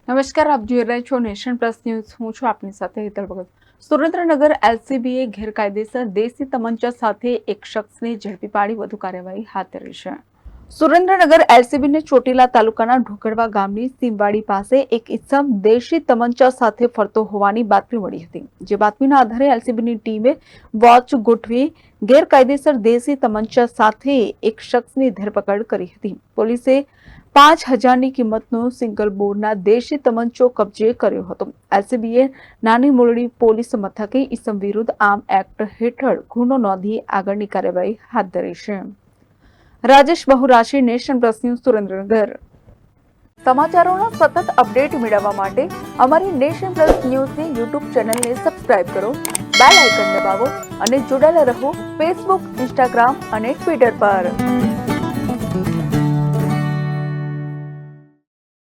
નમસ્કાર, આપ જોઈ રહ્યા છો નેશન પ્લસ ન્યૂઝ. હું છું આપની સાથે હેતલ ભગત. સુરેન્દ્રનગર એલસીબીએ ગેરકાયદેસર દેશી તમંચા સાથે એક શખ્સને ઝડપી પાડી વધુ કાર્યવાહી હાથ ધરી છે. સુરેન્દ્રનગર એલસીબીને ચોટીલા તાલુકાના ઢોકરવા ગામની સીમવાડી પાસે એક ઇસમ દેશી તમંચા સાથે ફરતો હોવાની બાતમી મળી હતી. જે બાતમીના આધારે એલસીબીની ટીમે વોચ ગોઠવી ગેરકાયદેસર દેશી તમંચા સાથે એક શખ્સની ધરપકડ કરી હતી. પોલીસે 5,000ની કિંમતનો સિંગલ બોરના દેશી તમંચો કબજે કર્યો હતો. એલસીબીએ નાની મુરડી પોલીસ મથકે ઇસમ વિરુદ્ધ આર્મ એક્ટ હેઠળ ગુનો નોંધી આગળની કાર્યવાહી હાથ ધરી છે. Rajesh બહુરાશી, nation plus news, Surendranagar. સમાચારોના સતત અપડેટ મેળવવા માટે અમારી નેશન પ્લસ ન્યૂઝની યુટ્યુબ ચેનલને સબસ્ક્રાઇબ કરો, બેલ આઇકન દબાવો અને જોડાયેલા રહો ફેસબુક, ઇન્સ્ટાગ્રામ અને ટ્વિટર પર.